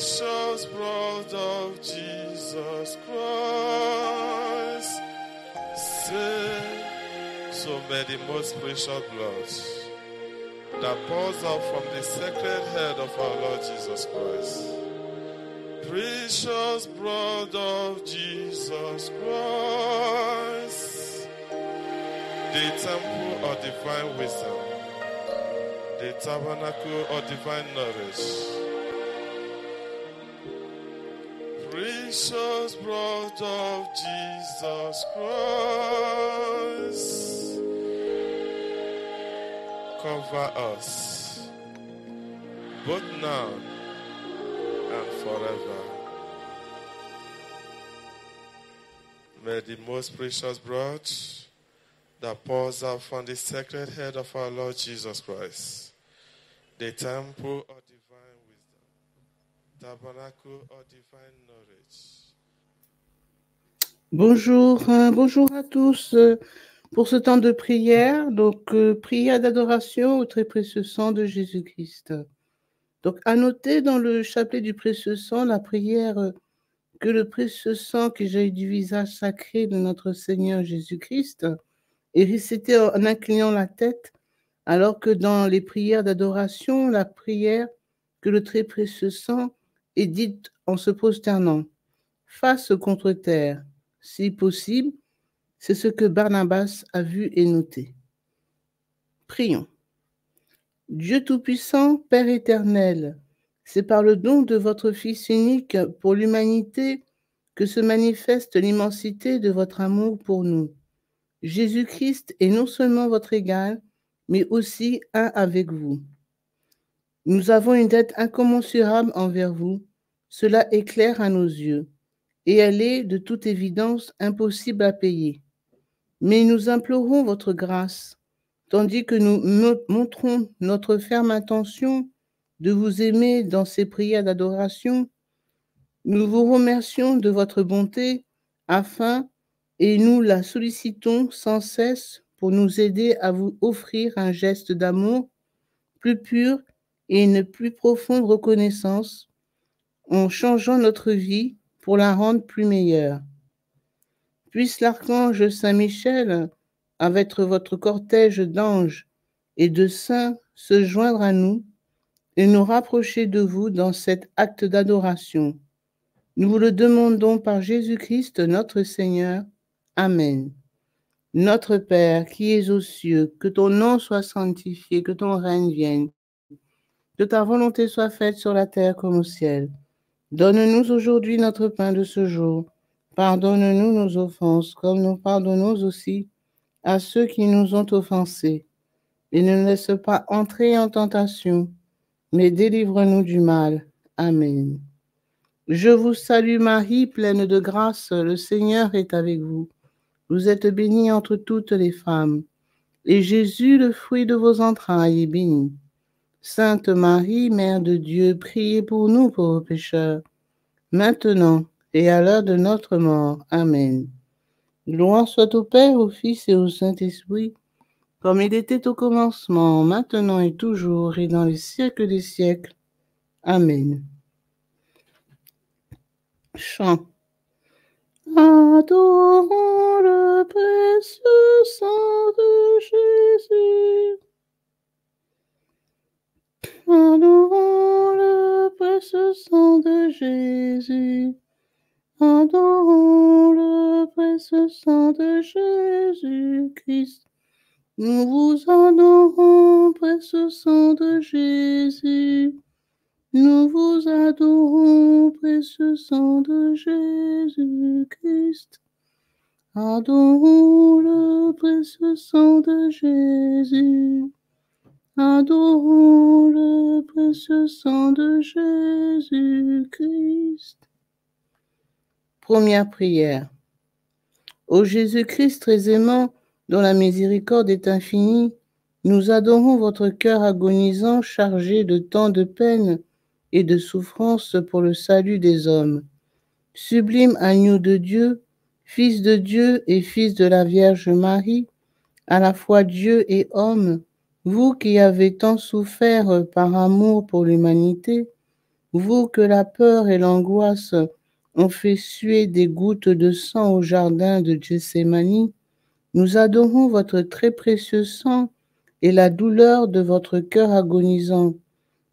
precious blood of Jesus Christ. Say, so may the most precious blood that pours out from the sacred head of our Lord Jesus Christ, precious blood of Jesus Christ, the temple of divine wisdom, the tabernacle of divine knowledge, precious blood of Jesus Christ, cover us, both now and forever. May the most precious blood that pours out from the sacred head of our Lord Jesus Christ, the temple of divine wisdom, tabernacle of divine knowledge. Bonjour à tous pour ce temps de prière, prière d'adoration au très précieux sang de Jésus-Christ. Donc, à noter dans le chapelet du précieux sang la prière que le précieux sang qui jaillit du visage sacré de notre Seigneur Jésus-Christ est récité en inclinant la tête, alors que dans les prières d'adoration, la prière que le très précieux sang est dite en se prosternant, face contre terre. Si possible, c'est ce que Barnabas a vu et noté. Prions. Dieu Tout-Puissant, Père éternel, c'est par le don de votre Fils unique pour l'humanité que se manifeste l'immensité de votre amour pour nous. Jésus-Christ est non seulement votre égal, mais aussi un avec vous. Nous avons une dette incommensurable envers vous, cela est clair à nos yeux, et elle est de toute évidence impossible à payer. Mais nous implorons votre grâce, tandis que nous montrons notre ferme intention de vous aimer dans ces prières d'adoration. Nous vous remercions de votre bonté et nous la sollicitons sans cesse pour nous aider à vous offrir un geste d'amour plus pur et une plus profonde reconnaissance en changeant notre vie pour la rendre plus meilleure. Puisse l'archange Saint-Michel, avec votre cortège d'anges et de saints, se joindre à nous et nous rapprocher de vous dans cet acte d'adoration. Nous vous le demandons par Jésus-Christ notre Seigneur. Amen. Notre Père qui es aux cieux, que ton nom soit sanctifié, que ton règne vienne, que ta volonté soit faite sur la terre comme au ciel. Donne-nous aujourd'hui notre pain de ce jour. Pardonne-nous nos offenses, comme nous pardonnons aussi à ceux qui nous ont offensés. Et ne nous laisse pas entrer en tentation, mais délivre-nous du mal. Amen. Je vous salue Marie, pleine de grâce, le Seigneur est avec vous. Vous êtes bénie entre toutes les femmes, et Jésus, le fruit de vos entrailles, est béni. Sainte Marie, Mère de Dieu, priez pour nous pauvres pécheurs, maintenant et à l'heure de notre mort. Amen. Gloire soit au Père, au Fils et au Saint-Esprit, comme il était au commencement, maintenant et toujours, et dans les siècles des siècles. Amen. Chant. Adorons le précieux sang de Jésus. Adorons le précieux sang de Jésus. Adorons le précieux sang de Jésus-Christ. Nous vous adorons, précieux sang de Jésus. Nous vous adorons, précieux sang de Jésus-Christ. Adorons le précieux sang de Jésus. Adorons le précieux sang de Jésus-Christ. Première prière. Ô Jésus-Christ très aimant, dont la miséricorde est infinie, nous adorons votre cœur agonisant, chargé de tant de peines et de souffrances pour le salut des hommes. Sublime agneau de Dieu, Fils de Dieu et Fils de la Vierge Marie, à la fois Dieu et homme, vous qui avez tant souffert par amour pour l'humanité, vous que la peur et l'angoisse ont fait suer des gouttes de sang au jardin de Gethsémani, nous adorons votre très précieux sang et la douleur de votre cœur agonisant.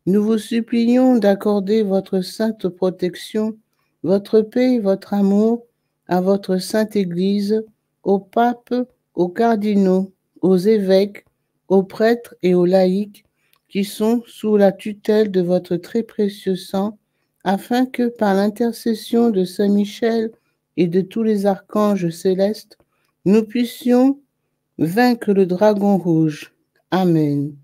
Nous vous supplions d'accorder votre sainte protection, votre paix et votre amour à votre sainte Église, aux papes, aux cardinaux, aux évêques, aux prêtres et aux laïcs qui sont sous la tutelle de votre très précieux sang, afin que par l'intercession de Saint Michel et de tous les archanges célestes, nous puissions vaincre le dragon rouge. Amen.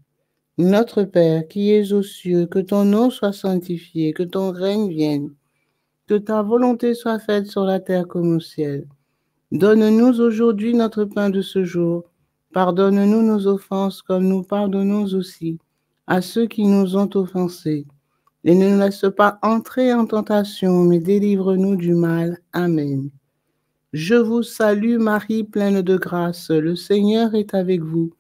Notre Père qui es aux cieux, que ton nom soit sanctifié, que ton règne vienne, que ta volonté soit faite sur la terre comme au ciel. Donne-nous aujourd'hui notre pain de ce jour. Pardonne-nous nos offenses comme nous pardonnons aussi à ceux qui nous ont offensés. Et ne nous laisse pas entrer en tentation, mais délivre-nous du mal. Amen. Je vous salue Marie, pleine de grâce. Le Seigneur est avec vous.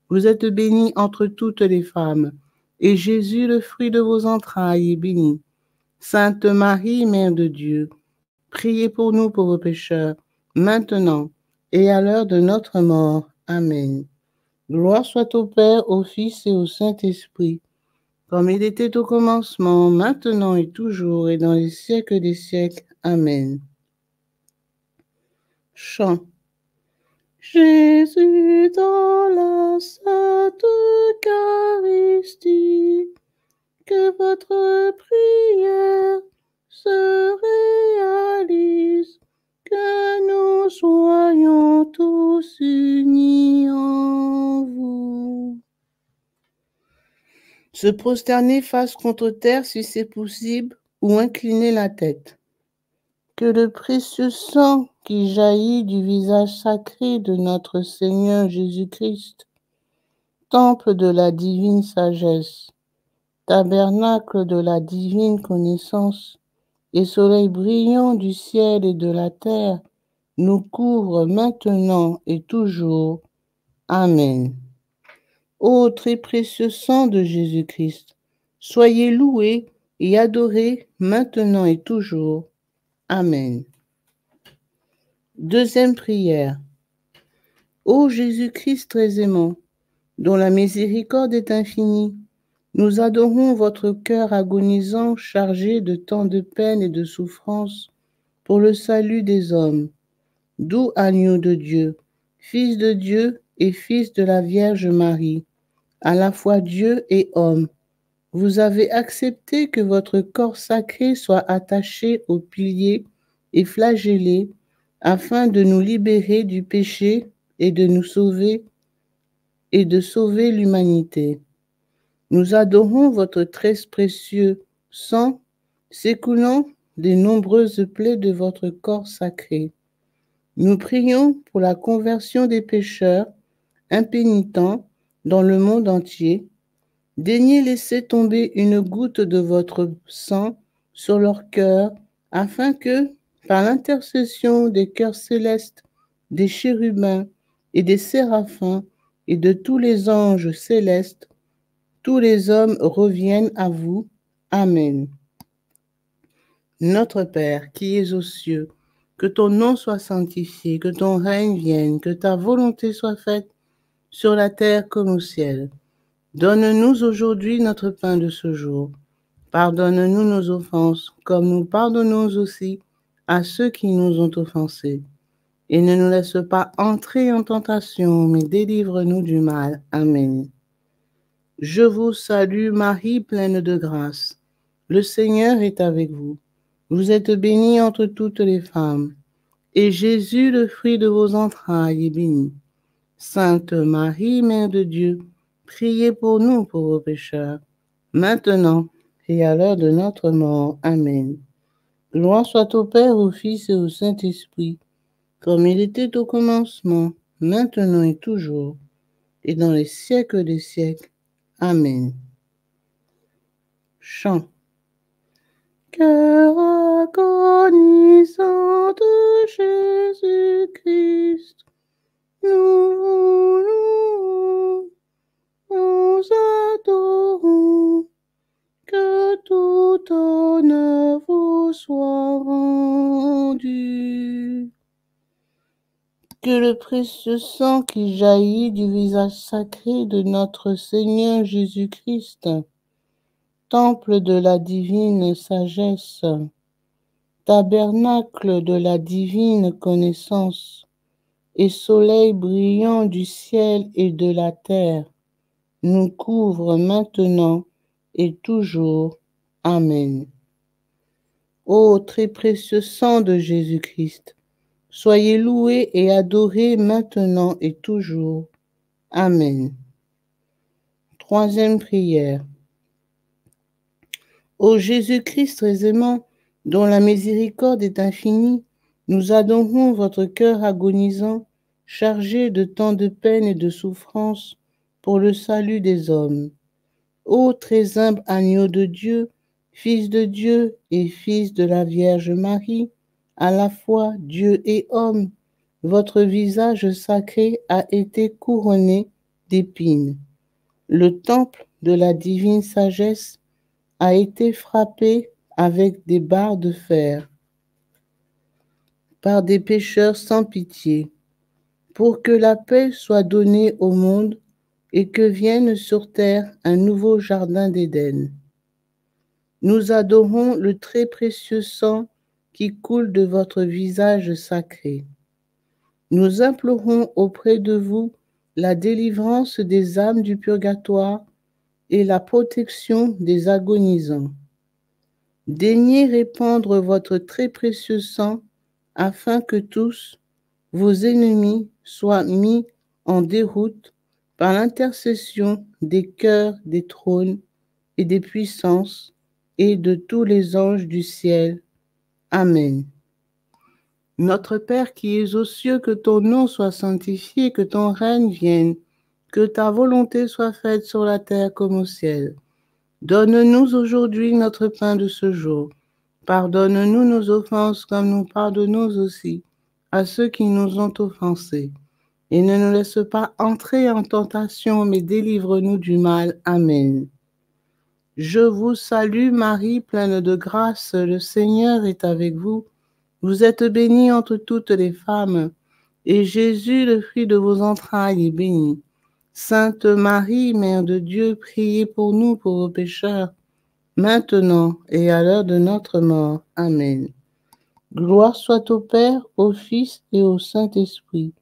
Vous êtes bénie entre toutes les femmes, et Jésus, le fruit de vos entrailles, est béni. Sainte Marie, Mère de Dieu, priez pour nous pauvres pécheurs, maintenant et à l'heure de notre mort. Amen. Gloire soit au Père, au Fils et au Saint-Esprit, comme il était au commencement, maintenant et toujours, et dans les siècles des siècles. Amen. Chant. Jésus dans la Sainte Eucharistie, que votre prière se réalise, que nous soyons tous unis en vous. Se prosterner face contre terre si c'est possible, ou incliner la tête. Que le précieux sang qui jaillit du visage sacré de notre Seigneur Jésus-Christ, temple de la divine sagesse, tabernacle de la divine connaissance, et soleil brillant du ciel et de la terre, nous couvre maintenant et toujours. Amen. Ô très précieux sang de Jésus-Christ, soyez loués et adorés maintenant et toujours. Amen. Deuxième prière. Ô Jésus-Christ très aimant, dont la miséricorde est infinie, nous adorons votre cœur agonisant chargé de tant de peine et de souffrance pour le salut des hommes. Doux agneau de Dieu, Fils de Dieu et Fils de la Vierge Marie, à la fois Dieu et homme, vous avez accepté que votre corps sacré soit attaché aux piliers et flagellé afin de nous libérer du péché et de nous sauver et de sauver l'humanité. Nous adorons votre très précieux sang s'écoulant des nombreuses plaies de votre corps sacré. Nous prions pour la conversion des pécheurs impénitents dans le monde entier. Daignez laisser tomber une goutte de votre sang sur leur cœur, afin que, par l'intercession des cœurs célestes, des chérubins et des séraphins et de tous les anges célestes, tous les hommes reviennent à vous. Amen. Notre Père, qui es aux cieux, que ton nom soit sanctifié, que ton règne vienne, que ta volonté soit faite sur la terre comme au ciel. Donne-nous aujourd'hui notre pain de ce jour. Pardonne-nous nos offenses, comme nous pardonnons aussi à ceux qui nous ont offensés. Et ne nous laisse pas entrer en tentation, mais délivre-nous du mal. Amen. Je vous salue Marie, pleine de grâce. Le Seigneur est avec vous. Vous êtes bénie entre toutes les femmes, et Jésus, le fruit de vos entrailles, est béni. Sainte Marie, Mère de Dieu, priez pour nous pauvres pécheurs, maintenant et à l'heure de notre mort. Amen. Gloire soit au Père, au Fils et au Saint-Esprit, comme il était au commencement, maintenant et toujours, et dans les siècles des siècles. Amen. Chant. Cœur agonisant de Jésus-Christ, nous nous adorons, que tout en Que le précieux sang qui jaillit du visage sacré de notre Seigneur Jésus-Christ, temple de la divine sagesse, tabernacle de la divine connaissance, et soleil brillant du ciel et de la terre, nous couvre maintenant et toujours. Amen. Ô très précieux sang de Jésus-Christ, soyez loués et adorés maintenant et toujours. Amen. Troisième prière. Ô Jésus-Christ très aimant, dont la miséricorde est infinie, nous adorons votre cœur agonisant, chargé de tant de peines et de souffrances pour le salut des hommes. Ô très humble agneau de Dieu, Fils de Dieu et Fils de la Vierge Marie, à la fois Dieu et homme, votre visage sacré a été couronné d'épines. Le temple de la divine sagesse a été frappé avec des barres de fer par des pécheurs sans pitié, pour que la paix soit donnée au monde et que vienne sur terre un nouveau jardin d'Éden. Nous adorons le très précieux sang qui coule de votre visage sacré. Nous implorons auprès de vous la délivrance des âmes du purgatoire et la protection des agonisants. Daignez répandre votre très précieux sang afin que tous vos ennemis soient mis en déroute par l'intercession des cœurs des trônes et des puissances et de tous les anges du ciel. Amen. Notre Père qui es aux cieux, que ton nom soit sanctifié, que ton règne vienne, que ta volonté soit faite sur la terre comme au ciel. Donne-nous aujourd'hui notre pain de ce jour. Pardonne-nous nos offenses comme nous pardonnons aussi à ceux qui nous ont offensés. Et ne nous laisse pas entrer en tentation, mais délivre-nous du mal. Amen. Je vous salue Marie, pleine de grâce, le Seigneur est avec vous. Vous êtes bénie entre toutes les femmes, et Jésus, le fruit de vos entrailles, est béni. Sainte Marie, Mère de Dieu, priez pour nous pauvres pécheurs, maintenant et à l'heure de notre mort. Amen. Gloire soit au Père, au Fils et au Saint-Esprit,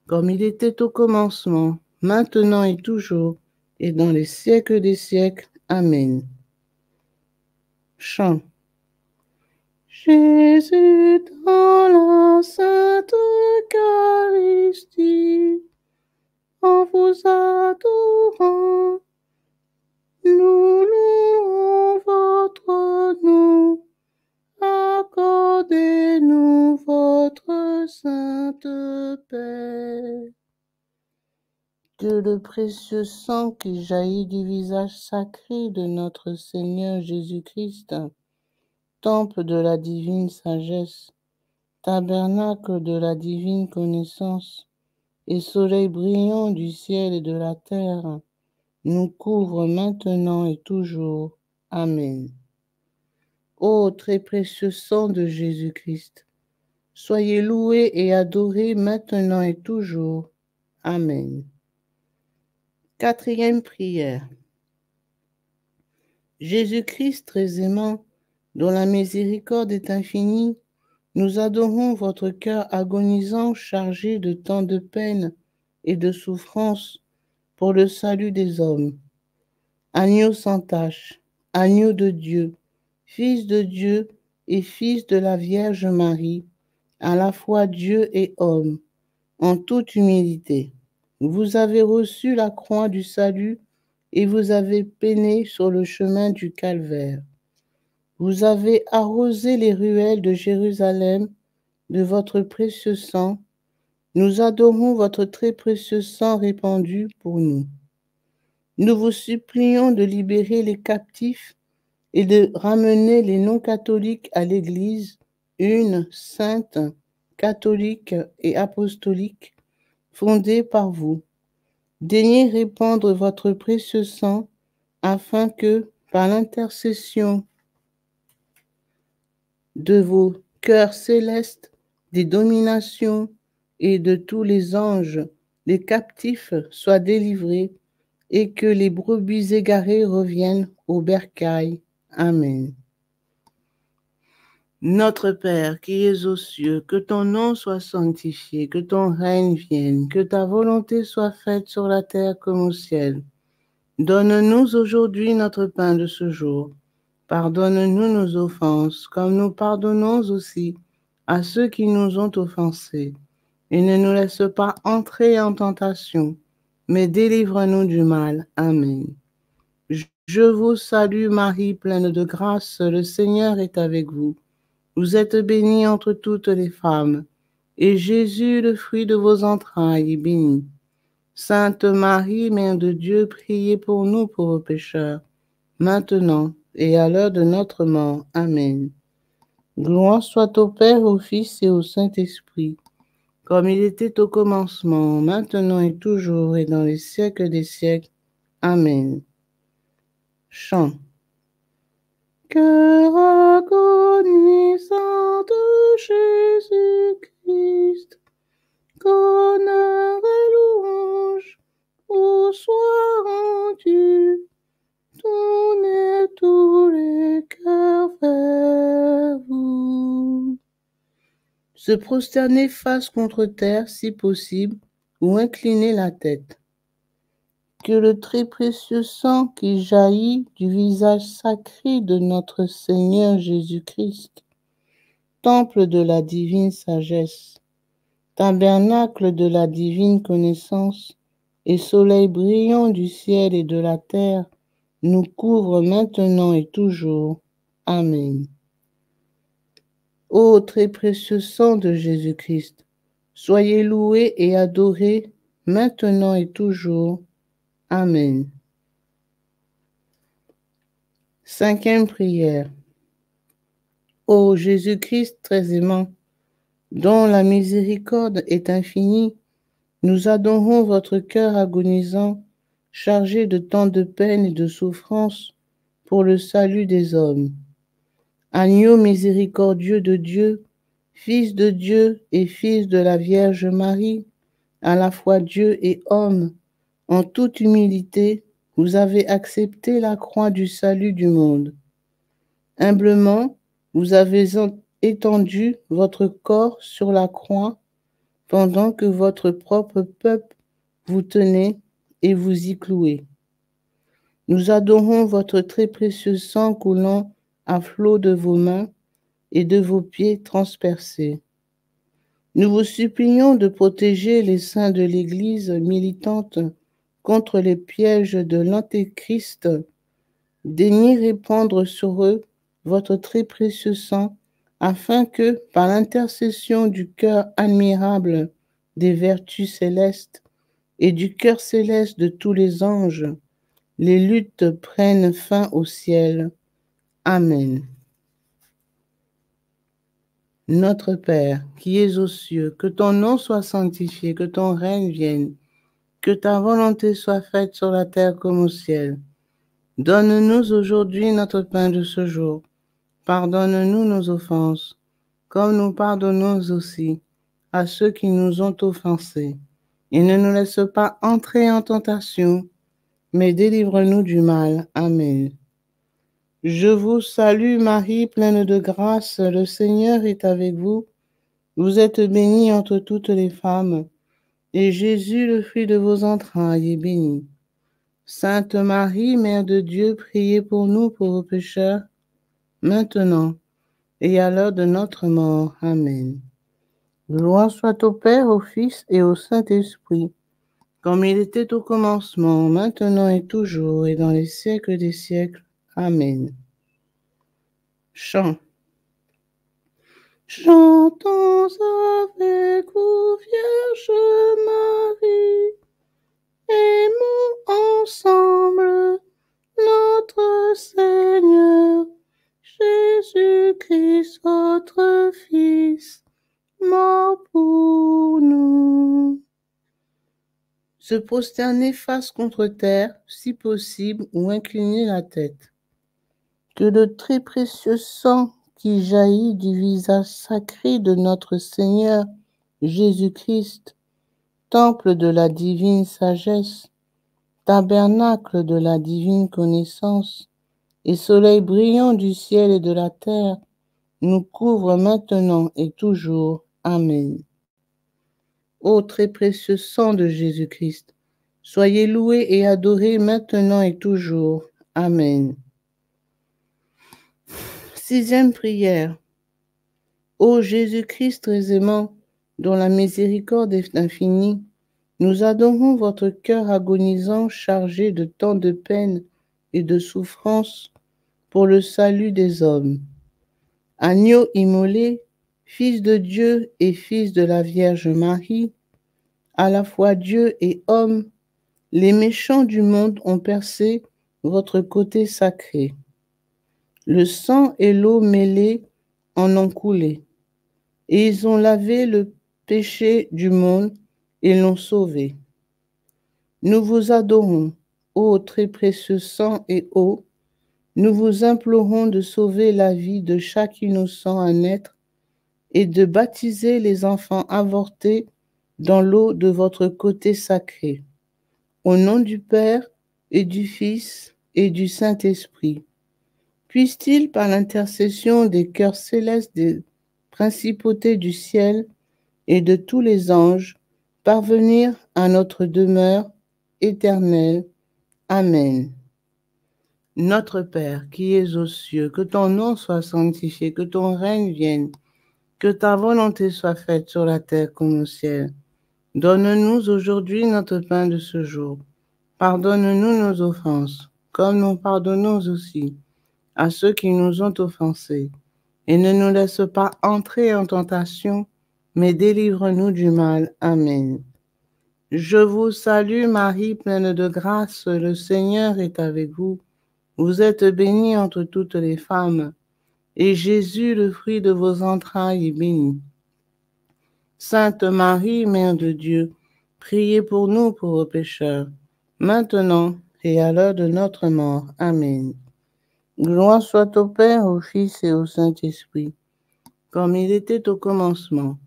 comme il était au commencement, maintenant et toujours, et dans les siècles des siècles. Amen. Chant. Jésus dans la Sainte Eucharistie, en vous adorant, nous louons votre nom. Accordez-nous votre sainte paix. Que le précieux sang qui jaillit du visage sacré de notre Seigneur Jésus-Christ, temple de la divine sagesse, tabernacle de la divine connaissance, et soleil brillant du ciel et de la terre, nous couvre maintenant et toujours. Amen. Ô très précieux sang de Jésus-Christ, soyez loués et adorés maintenant et toujours. Amen. Quatrième prière. Jésus-Christ très aimant, dont la miséricorde est infinie, nous adorons votre cœur agonisant chargé de tant de peines et de souffrances pour le salut des hommes. Agneau sans tache, agneau de Dieu, Fils de Dieu et Fils de la Vierge Marie, à la fois Dieu et homme, en toute humilité. Vous avez reçu la croix du salut et vous avez peiné sur le chemin du calvaire. Vous avez arrosé les ruelles de Jérusalem de votre précieux sang. Nous adorons votre très précieux sang répandu pour nous. Nous vous supplions de libérer les captifs et de ramener les non-catholiques à l'Église, une, sainte, catholique et apostolique, fondée par vous. Daignez répandre votre précieux sang afin que, par l'intercession de vos cœurs célestes, des dominations et de tous les anges, les captifs soient délivrés, et que les brebis égarées reviennent au bercail. Amen. Notre Père qui es aux cieux, que ton nom soit sanctifié, que ton règne vienne, que ta volonté soit faite sur la terre comme au ciel. Donne-nous aujourd'hui notre pain de ce jour. Pardonne-nous nos offenses, comme nous pardonnons aussi à ceux qui nous ont offensés. Et ne nous laisse pas entrer en tentation, mais délivre-nous du mal. Amen. Je vous salue Marie, pleine de grâce, le Seigneur est avec vous. Vous êtes bénie entre toutes les femmes, et Jésus, le fruit de vos entrailles, est béni. Sainte Marie, Mère de Dieu, priez pour nous pauvres pécheurs, maintenant et à l'heure de notre mort. Amen. Gloire soit au Père, au Fils et au Saint-Esprit, comme il était au commencement, maintenant et toujours, et dans les siècles des siècles. Amen. Chant. Cœur agonisant de Jésus-Christ, qu'honneur et louange vous soient rendus, tournez tous les cœurs vers vous. Se prosterner face contre terre, si possible, ou incliner la tête. Que le très précieux sang qui jaillit du visage sacré de notre Seigneur Jésus-Christ, temple de la divine sagesse, tabernacle de la divine connaissance et soleil brillant du ciel et de la terre, nous couvre maintenant et toujours. Amen. Ô très précieux sang de Jésus-Christ, soyez loué et adoré maintenant et toujours. Amen. Cinquième prière. Ô Jésus-Christ très aimant, dont la miséricorde est infinie, nous adorons votre cœur agonisant, chargé de tant de peines et de souffrances pour le salut des hommes. Agneau miséricordieux de Dieu, Fils de Dieu et Fils de la Vierge Marie, à la fois Dieu et homme, en toute humilité, vous avez accepté la croix du salut du monde. Humblement, vous avez étendu votre corps sur la croix pendant que votre propre peuple vous tenait et vous y clouait. Nous adorons votre très précieux sang coulant à flots de vos mains et de vos pieds transpercés. Nous vous supplions de protéger les saints de l'Église militante contre les pièges de l'Antéchrist. Daignez répandre sur eux votre très précieux sang, afin que, par l'intercession du cœur admirable des vertus célestes et du cœur céleste de tous les anges, les luttes prennent fin au ciel. Amen. Notre Père, qui es aux cieux, que ton nom soit sanctifié, que ton règne vienne, que ta volonté soit faite sur la terre comme au ciel. Donne-nous aujourd'hui notre pain de ce jour. Pardonne-nous nos offenses, comme nous pardonnons aussi à ceux qui nous ont offensés. Et ne nous laisse pas entrer en tentation, mais délivre-nous du mal. Amen. Je vous salue Marie, pleine de grâce, le Seigneur est avec vous. Vous êtes bénie entre toutes les femmes, et Jésus, le fruit de vos entrailles, est béni. Sainte Marie, Mère de Dieu, priez pour nous pauvres pécheurs, maintenant et à l'heure de notre mort. Amen. Gloire soit au Père, au Fils et au Saint-Esprit, comme il était au commencement, maintenant et toujours, et dans les siècles des siècles. Amen. Chant. Chantons avec vous, Vierge Marie, aimons ensemble notre Seigneur, Jésus-Christ, votre Fils, mort pour nous. Se prosterner face contre terre, si possible, ou incliner la tête. Que le très précieux sang qui jaillit du visage sacré de notre Seigneur Jésus-Christ, temple de la divine sagesse, tabernacle de la divine connaissance, et soleil brillant du ciel et de la terre, nous couvre maintenant et toujours. Amen. Ô très précieux sang de Jésus-Christ, soyez loué et adoré maintenant et toujours. Amen. Sixième prière. Ô Jésus-Christ très aimant, dont la miséricorde est infinie, nous adorons votre cœur agonisant chargé de tant de peines et de souffrances pour le salut des hommes. Agneau immolé, Fils de Dieu et Fils de la Vierge Marie, à la fois Dieu et homme, les méchants du monde ont percé votre côté sacré. Le sang et l'eau mêlés en ont coulé, et ils ont lavé le péché du monde et l'ont sauvé. Nous vous adorons, ô très précieux sang et eau, nous vous implorons de sauver la vie de chaque innocent à naître et de baptiser les enfants avortés dans l'eau de votre côté sacré. Au nom du Père et du Fils et du Saint-Esprit, puisse-t-il, par l'intercession des cœurs célestes des principautés du ciel et de tous les anges, parvenir à notre demeure éternelle. Amen. Notre Père, qui es aux cieux, que ton nom soit sanctifié, que ton règne vienne, que ta volonté soit faite sur la terre comme au ciel. Donne-nous aujourd'hui notre pain de ce jour. Pardonne-nous nos offenses, comme nous pardonnons aussi à ceux qui nous ont offensés. Et ne nous laisse pas entrer en tentation, mais délivre-nous du mal. Amen. Je vous salue Marie, pleine de grâce, le Seigneur est avec vous. Vous êtes bénie entre toutes les femmes, et Jésus, le fruit de vos entrailles, est béni. Sainte Marie, Mère de Dieu, priez pour nous pauvres pécheurs, maintenant et à l'heure de notre mort. Amen. Gloire soit au Père, au Fils et au Saint-Esprit, comme il était au commencement,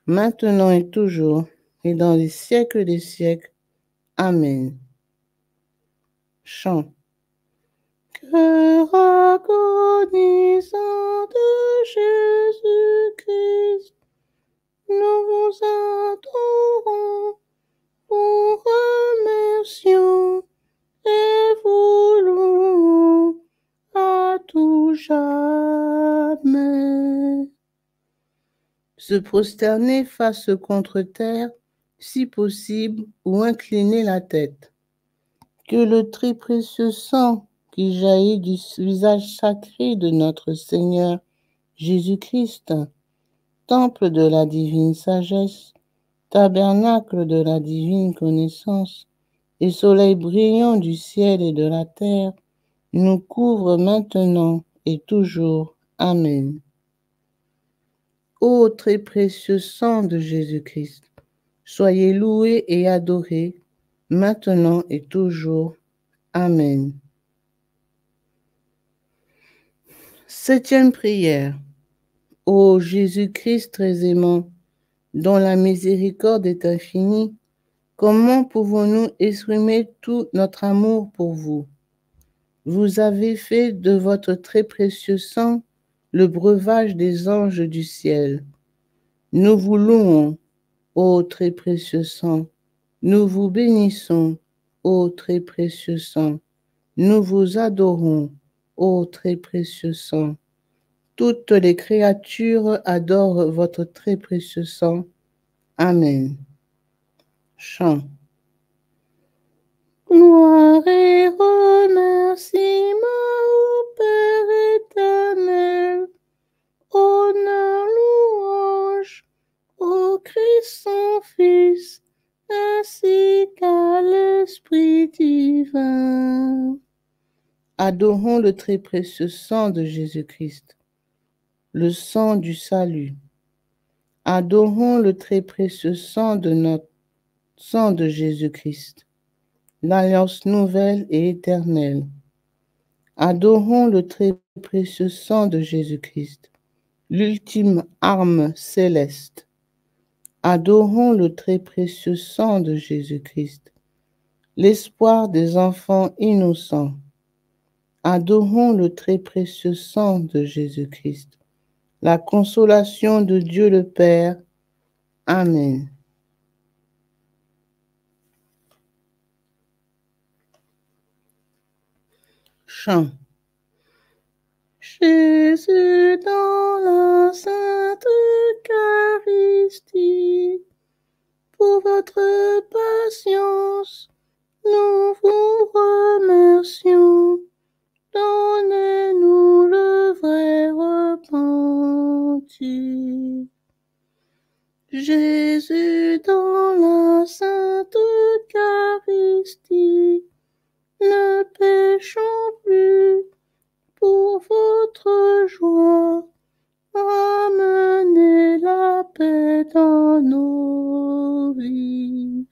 maintenant et toujours, et dans les siècles des siècles. Amen. Chant. Cœur agonisant de Jésus-Christ, nous vous adorons, vous remercions et vous louons à tout jamais. Se prosterner face contre terre, si possible, ou incliner la tête. Que le très précieux sang qui jaillit du visage sacré de notre Seigneur Jésus-Christ, temple de la divine sagesse, tabernacle de la divine connaissance, et soleil brillant du ciel et de la terre, nous couvre maintenant et toujours. Amen. Ô très précieux sang de Jésus-Christ, soyez loué et adoré, maintenant et toujours. Amen. Septième prière. Ô Jésus-Christ très aimant, dont la miséricorde est infinie, comment pouvons-nous exprimer tout notre amour pour vous? Vous avez fait de votre très précieux sang le breuvage des anges du ciel. Nous vous louons, ô très précieux sang. Nous vous bénissons, ô très précieux sang. Nous vous adorons, ô très précieux sang. Toutes les créatures adorent votre très précieux sang. Amen. Chant. Gloire et remerciements au Père éternel, honneur, louange au Christ son Fils, ainsi qu'à l'Esprit divin. Adorons le très précieux sang de Jésus-Christ, le sang du salut. Adorons le très précieux sang de notre sang de Jésus-Christ, l'alliance nouvelle et éternelle. Adorons le très précieux sang de Jésus-Christ, l'ultime arme céleste. Adorons le très précieux sang de Jésus-Christ, l'espoir des enfants innocents. Adorons le très précieux sang de Jésus-Christ, la consolation de Dieu le Père. Amen. Chant. Jésus dans la Sainte Eucharistie, pour votre patience, nous vous remercions. Donnez-nous le vrai repentir. Jésus dans la Sainte Eucharistie, ne péchons plus. Pour votre joie, ramenez la paix dans nos vies.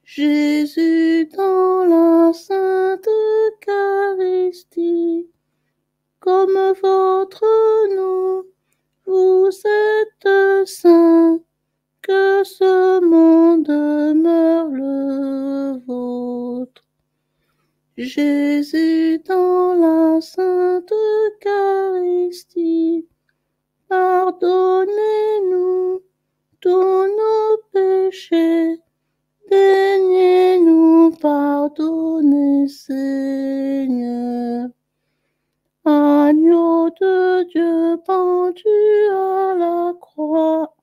Jésus dans la Sainte Eucharistie, comme votre nom, vous êtes saint, que ce monde demeure le vôtre. Jésus dans la Sainte Eucharistie, pardonnez-nous tous nos péchés, daignez-nous pardonner, Seigneur. Agneau de Dieu pendu à la croix,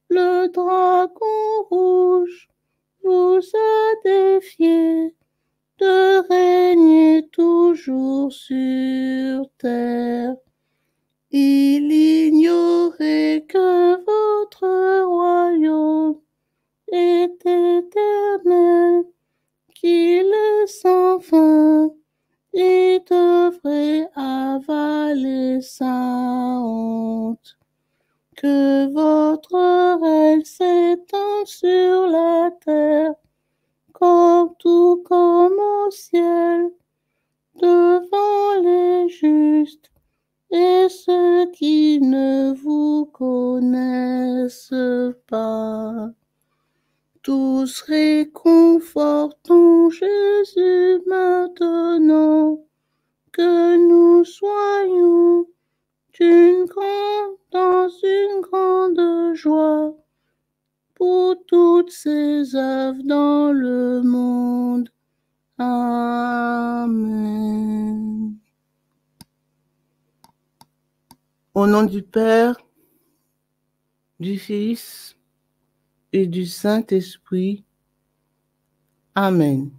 le dragon rouge vous a défié de régner toujours sur terre. Il ignorait que votre royaume est éternel, qu'il est sans fin et devrait avaler sa honte. Que votre règne s'étende sur la terre, tout comme au ciel, devant les justes et ceux qui ne vous connaissent pas. Tous réconfortons Jésus maintenant, que nous soyons dans une grande joie pour toutes ses œuvres dans le monde. Amen. Au nom du Père, du Fils et du Saint-Esprit. Amen.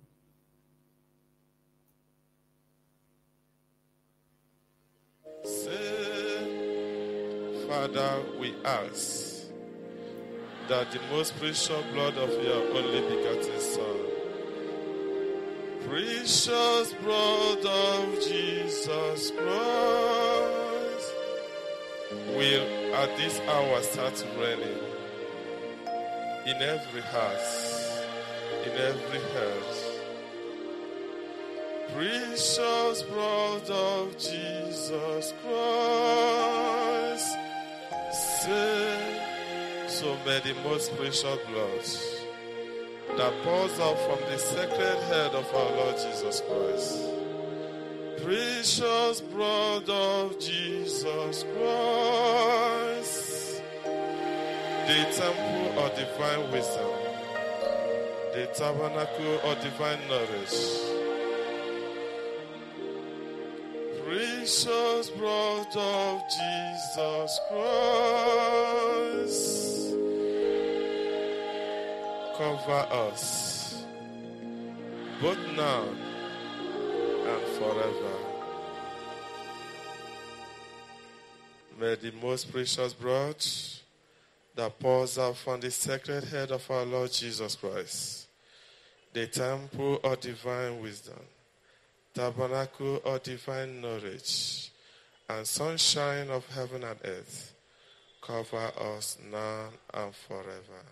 Father, we ask that the most precious blood of your only begotten Son, precious blood of Jesus Christ, will at this hour start raining in every house, in every heart. Precious blood of Jesus Christ, save so may the most precious blood that pours out from the sacred head of our Lord Jesus Christ. Precious blood of Jesus Christ, the temple of divine wisdom, the tabernacle of divine knowledge. Precious blood of Jesus Christ, cover us, both now and forever. May the most precious blood that pours out from the sacred head of our Lord Jesus Christ, the temple of divine wisdom, tabernacle of divine knowledge, and sunshine of heaven and earth, cover us now and forever.